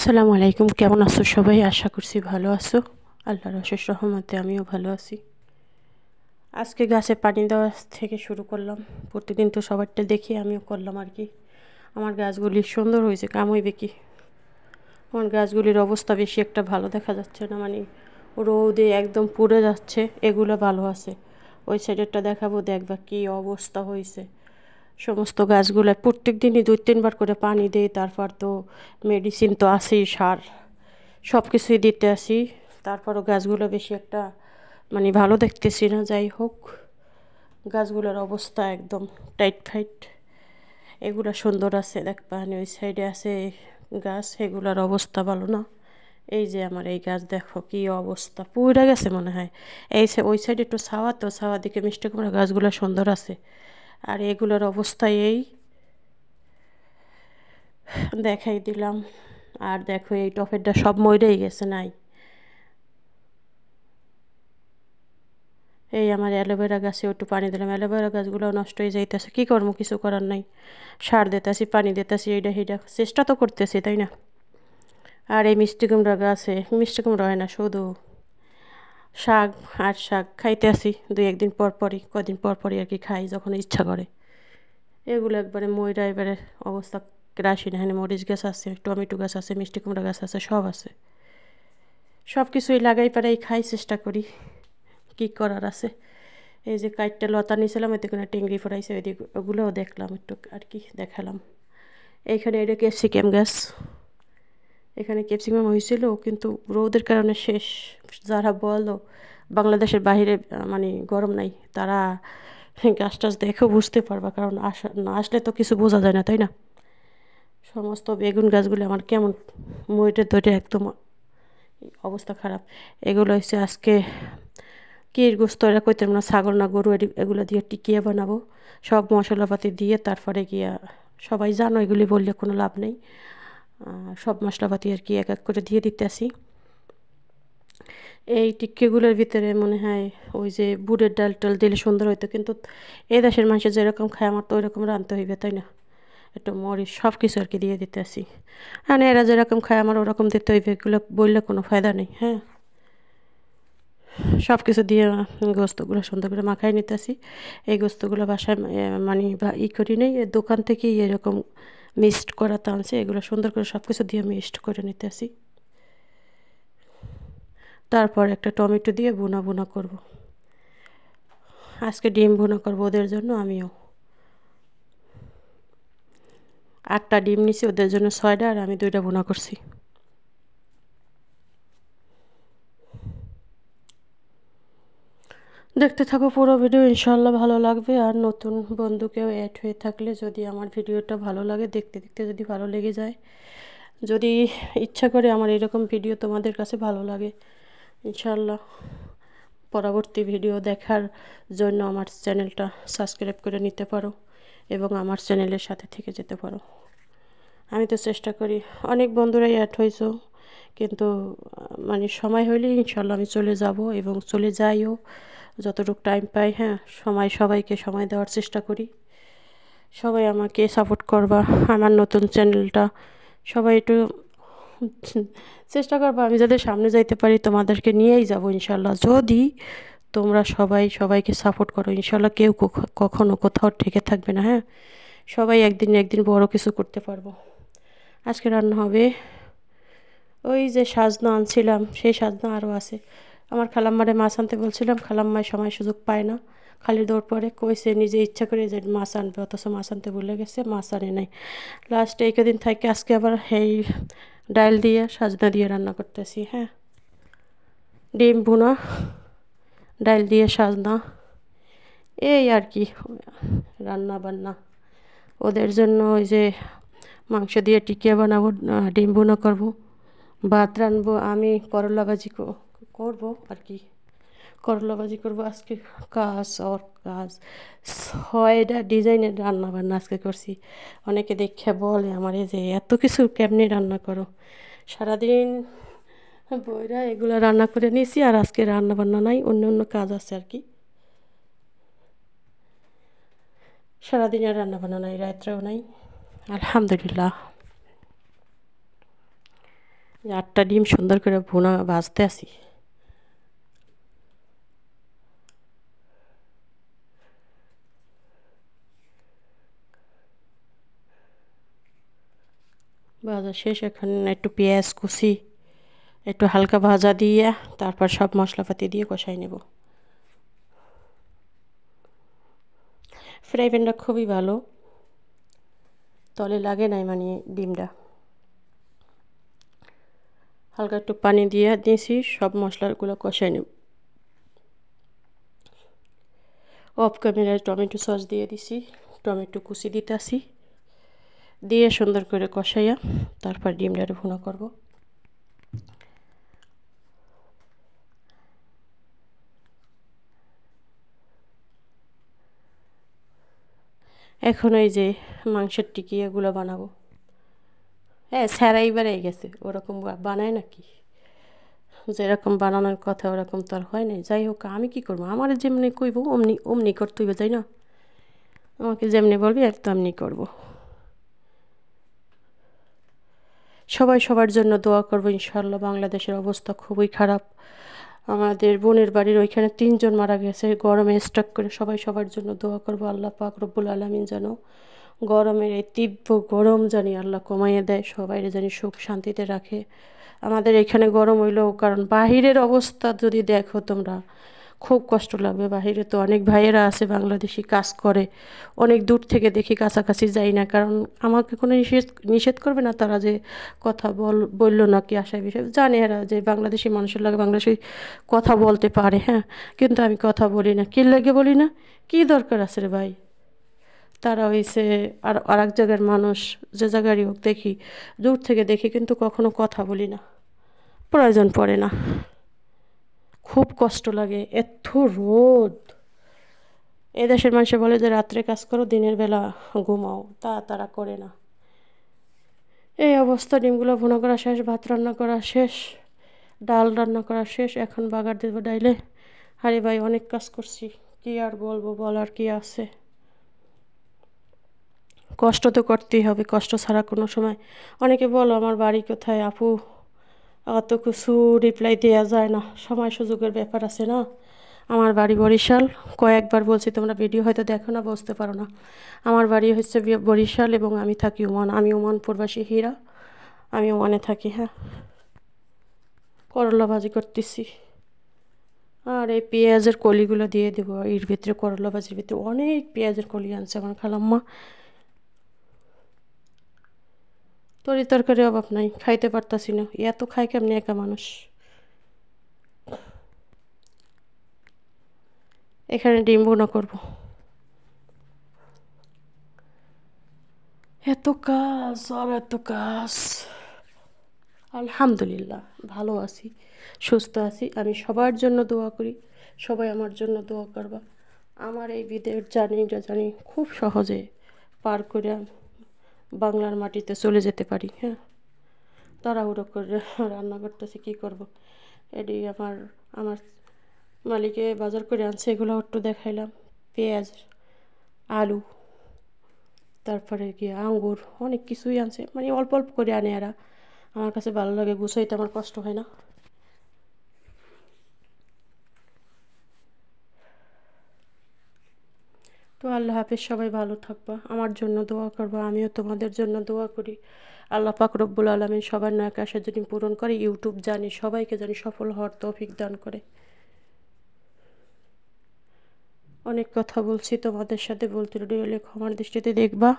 আসসালামু আলাইকুম, কেমন আছো সবাই? আশা করছি ভালো আছো। আল্লাহর অশেষ রহমতে আমিও ভালো আছি। আজকে গাছে পানি দেওয়া থেকে শুরু করলাম। প্রতিদিন তো সবারটা দেখি, আমিও করলাম আর কি। আমার গাছগুলি সুন্দর হয়েছে, কাম হইবে কি। আমার গাছগুলির অবস্থা বেশি একটা ভালো দেখা যাচ্ছে না, মানে রোদে একদম পুড়ে যাচ্ছে। এগুলো ভালো আছে, ওই সাইডেরটা দেখাবো, দেখবা কি অবস্থা হয়েছে। সমস্ত গাছগুলো প্রত্যেক দিনই 2-3 বার করে পানি দেই, তারপর তো মেডিসিন তো আছেই, সার সব কিছুই দিতে আসি। তারপরও গাছগুলো বেশি একটা মানে ভালো দেখতেছি না। যাই হোক, গাছগুলোর অবস্থা একদম টাইট ফাইট। এগুলো সুন্দর আছে, দেখবা ওই সাইডে আছে গাছ, এগুলোর অবস্থা ভালো না। এই যে আমার এই গাছ দেখো কি অবস্থা, পুরা গেছে মনে হয়। ওই সাইডে একটু ছাওয়া, তো ছাওয়া দিকে মিষ্টি কুমড়া গাছগুলো সুন্দর আছে। আর এগুলোর অবস্থা এই দেখাই দিলাম। আর দেখো এই টফেরটা সব মরেই গেছে, নাই। এই আমার অ্যালোভেরা গাছে একটু পানি দিলাম, অ্যালোভেরা গাছগুলো নষ্ট হয়ে যাইতেছে, কী করবো, কিছু করার নাই। সার দিতেছি, পানি দিতেছি, এইটা সেইটা চেষ্টা তো করতেছি, তাই না। আর এই মিষ্টি কুমড়া গাছে মিষ্টি কুমড়া হয় না, শুধু শাক। আর শাক খাইতে আসি 2-1 দিন পর পরই, কদিন পর পরই আর কি খাই, যখন ইচ্ছা করে। এগুলো একবারে ময়রা, এবারে অবস্থা রাশি না। এখানে মরিচ গাছ আছে, টমেটো গাছ আছে, মিষ্টি কুমড়া গাছ আছে, সব আছে। সব কিছুই লাগাই পারাই খাই, চেষ্টা করি, কি করার আছে। এই যে কাইটটা লতা নিয়েছিলাম, এতে কোনো টেংরি ফোরাইছে, ওগুলোও দেখলাম একটু আর কি, দেখালাম। এইখানে এটা ক্যাপসিকাম গাছ, এখানে ক্যাপসিকাম হয়েছিল, কিন্তু রোদের কারণে শেষ। যারা বলো বাংলাদেশের বাইরে মানে গরম নাই, তারা গাছ টাছ দেখেও বুঝতে পারবা, কারণ না আসলে তো কিছু বোঝা যায় না, তাই না। সমস্ত বেগুন গাছগুলো আমার কেমন মইটে ধরে একদম অবস্থা খারাপ। এগুলো হচ্ছে আজকে কি গোস্ত, এরা কইতাম না, ছাগল না গরু, এগুলো দিয়ে টিকিয়ে বানাবো, সব মশলাপাতি দিয়ে। তারপরে গিয়া সবাই জানো, এগুলি বললে কোনো লাভ নেই। সব মশলাপাতি আর কি এক এক করে দিয়ে দিতে আসি। এই টিক্কিগুলোর ভিতরে মনে হয় ওই যে বুটের ডাল টাল দিলে সুন্দর হইতো, কিন্তু এই দেশের মানুষের যেরকম খায়, আমার তো ওইরকম রাঁধতে হইবে, তাই না। একটু মরিচ সব কিছু আর কি দিয়ে দিতে আসি। আর এরা যেরকম খায় আমার ওরকম দিতে হইবে, এগুলো বললে কোনো ফায়দা নেই। হ্যাঁ, সব কিছু দিয়ে গোস্তগুলো সুন্দর করে মাখাই নিতেছি। এই গোস্তগুলো বাসায় মানে করি নেই, দোকান থেকেই এরকম মিক্সড করা আনছে। এগুলো সুন্দর করে সব কিছু দিয়ে মিক্সড করে নিতেছি। তারপর একটা টমেটো দিয়ে ভুনা ভুনা করব। আজকে ডিম ভুনা করবো ওদের জন্য, আমিও 8টা ডিম নিছি, ওদের জন্য 6টা, আর আমি 2টা ভুনা করছি। দেখতে থাকো পুরো ভিডিও, ইনশাল্লাহ ভালো লাগবে। আর নতুন বন্ধু কেউ অ্যাড হয়ে থাকলে, যদি আমার ভিডিওটা ভালো লাগে, দেখতে দেখতে যদি ভালো লেগে যায়, যদি ইচ্ছা করে আমার এরকম ভিডিও তোমাদের কাছে ভালো লাগে, ইনশাল্লাহ পরবর্তী ভিডিও দেখার জন্য আমার চ্যানেলটা সাবস্ক্রাইব করে নিতে পারো এবং আমার চ্যানেলের সাথে থেকে যেতে পারো। আমি তো চেষ্টা করি, অনেক বন্ধুরাই অ্যাড হয়েছো, কিন্তু মানে সময় হলেই ইনশাল্লাহ আমি চলে যাব এবং চলে যাইও যতটুকু টাইম পাই। হ্যাঁ, সবাইকে সময় দেওয়ার চেষ্টা করি। সবাই আমাকে সাপোর্ট করবা, আমার নতুন চ্যানেলটা সবাই একটু চেষ্টা করবা। আমি যাদের সামনে যাইতে পারি, তোমাদেরকে নিয়েই যাব ইনশাল্লাহ, যদি তোমরা সবাইকে সাপোর্ট করো। ইনশাল্লাহ কেউ কখনো কোথাও ঠেকে থাকবে না। হ্যাঁ, সবাই একদিন একদিন বড় কিছু করতে পারবো। আজকে রান্না হবে ওই যে সাজনা আনছিলাম, সেই সাজনা আরও আছে। আমার খালাম্মারে মাছ আনতে বলছিলাম, খালাম্মায় সময় সুযোগ পায় না, খালি দৌড় পরে কইছে নিজে ইচ্ছা করে যে মাছ আনবে, অথচ মাছ আনতে ভুলে গেছে, মাছ আনে নাই। লাস্টে এই কদিন থাকে, আজকে আবার এই ডাল দিয়ে সাজনা দিয়ে রান্না করতেছি। হ্যাঁ, ডিম ভুনা, ডাল দিয়ে সাজনা, এই আর কি রান্না বান্না। ওদের জন্য ওই যে মাংস দিয়ে টিকিয়া বানাবো, ডিম ভুনা করবো, ভাত রানবো, আমি করলা ভাজি করবো আর কি। করলা ভাজি করবো আজকে। কাজ 6টা ডিজাইনের রান্না বান্না আজকে করছি। অনেকে দেখে বলে আমার, এই যে এত কিছু কেমনি রান্না করো। সারাদিন বইরা এগুলো রান্না করে নিয়েছি, আর আজকে রান্না বান্না নাই, অন্য অন্য কাজ আছে আর কি। সারাদিন আর রান্না বান্না নাই, রাত্রেও নাই। আলহামদুলিল্লাহ। 8টা ডিম সুন্দর করে ভুনা ভাজতে আসি। ভাজা শেষ। এখন একটু পেঁয়াজ কুচি একটু হালকা ভাজা দিয়ে তারপর সব মশলাপাতি দিয়ে কষাই নেব। ফ্রাই প্যানটা খুবই ভালো, তলে লাগে নাই মানে ডিমটা। হালকা একটু পানি দিয়ে দিয়েছি, সব মশলাগুলো কষাই নেব। অফ ক্যামেরায় টমেটো সস দিয়ে দিছি, টমেটো কুচি দিতেছি, দিয়ে সুন্দর করে কষাইয়া তারপর ডিমটা ভুনা করব। এখন এই যে মাংসের টিকি এগুলো বানাবো। হ্যাঁ, স্যারাই বেড়াই গেছে, ওরকম বানায় নাকি? যেরকম বানানোর কথা ওরকম তো আর হয় নাই। যাই হোক, আমি কি করবো, আমার যেমনি কইব অমনি অমনি করতে হইবে, তাই না? আমাকে যেমনি বলবি আর তেমনি করবো। সবাই সবার জন্য দোয়া করবো ইনশাআল্লাহ। বাংলাদেশের অবস্থা খুবই খারাপ। আমাদের বোনের বাড়ির ওইখানে 3 জন মারা গেছে গরমে স্ট্রোক করে। সবাই সবার জন্য দোয়া করবো, আল্লাহ পাক রব্বুল আলামিন যেন গরমের এই তীব্র গরম জানি আল্লাহ কমাইয়ে দেয়, সবাই জানি সুখ শান্তিতে রাখে। আমাদের এখানে গরম হইলেও, কারণ বাহিরের অবস্থা যদি দেখো তোমরা, খুব কষ্ট লাগবে। বাহিরে তো অনেক ভাইয়েরা আছে বাংলাদেশি কাজ করে, অনেক দূর থেকে দেখি, কাছাকাছি যাই না, কারণ আমাকে কোনো নিষেধ করবে না তারা যে কথা বললো না কি আশায় বিষয়, জানে এরা যে বাংলাদেশি মানুষের লাগে বাংলাদেশি কথা বলতে পারে। হ্যাঁ, কিন্তু আমি কথা বলি না। কী লাগে বলি না? কী দরকার আছে রে ভাই? তারা হইছে আর এক জায়গার মানুষ, যে জায়গারই হোক দেখি, দূর থেকে দেখি, কিন্তু কখনো কথা বলি না, প্রয়োজন পড়ে না। খুব কষ্ট লাগে, এত রোদ। এদেশের মানুষে বলে যে রাত্রে কাজ করো, দিনের বেলা ঘুমাও, তা তারা করে না। এই অবস্থা। ডিমগুলো ভুনা করা শেষ, ভাত রান্না করা শেষ, ডাল রান্না করা শেষ। এখন বাগার দেবো ডাইলে। আরে ভাই, অনেক কাজ করছি, কি আর বলবো, বলার কি আছে? কষ্ট তো করতেই হবে, কষ্ট ছাড়া কোনো সময়। অনেকে বলো আমার বাড়ি কোথায় আপু, অত কিছু রিপ্লাই দেওয়া যায় না, সময় সুযোগের ব্যাপার আছে না। আমার বাড়ি বরিশাল। কয়েকবার বলছি, তোমরা ভিডিও হয়তো দেখো না, বুঝতে পারো না। আমার বাড়ি হচ্ছে বরিশাল এবং আমি থাকি ওমান। আমি ওমান প্রবাসী হীরা, আমি ওমানে থাকি। হ্যাঁ, করলা ভাজি করতেছি, আর এই পেঁয়াজের কলিগুলো দিয়ে দেবো এর ভিতরে। করলা ভাজির ভিতরে অনেক পেঁয়াজের কলি আনছে আমার খালাম্মা। তরকারি অভাব নাই, খাইতে পারতাছি না। এত খাই কেমনি একা মানুষ? এখানে ডিম ভুনা করবো। এত কাজ আর এত কাজ। আলহামদুলিল্লাহ ভালো আছি, সুস্থ আছি। আমি সবার জন্য দোয়া করি, সবাই আমার জন্য দোয়া করবা। আমার এই বিদের জানি খুব সহজে পার করে বাংলার মাটিতে চলে যেতে পারি। হ্যাঁ, তাড়াহুড়ো করে রান্না করতেছি, কী করব। এটি আমার আমার মালিকে বাজার করে আনছে, এগুলো একটু দেখাইলাম। পেঁয়াজ, আলু, তারপরে কি আঙ্গুর, অনেক কিছুই আনছে, মানে অল্প অল্প করে আনে এরা। আমার কাছে ভালো লাগে, গুছাইতে আমার কষ্ট হয় না। তো আল্লাহ হাফেজ, সবাই ভালো থাকবা, আমার জন্য দোয়া করবা, আমিও তোমাদের জন্য দোয়া করি। আল্লাহ পাক রব্বুল আলামিন সবার নয় আশা যদি পূরণ করে, ইউটিউব জানি সবাইকে জানি সফল হওয়ার তৌফিক দান করে। অনেক কথা বলছি তোমাদের সাথে, বলতে হলে ক্ষমার দৃষ্টিতে দেখবা,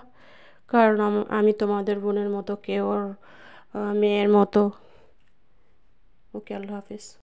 কারণ আমি তোমাদের বোনের মতো, কেউ মেয়ের মতো। ওকে, আল্লাহ হাফেজ।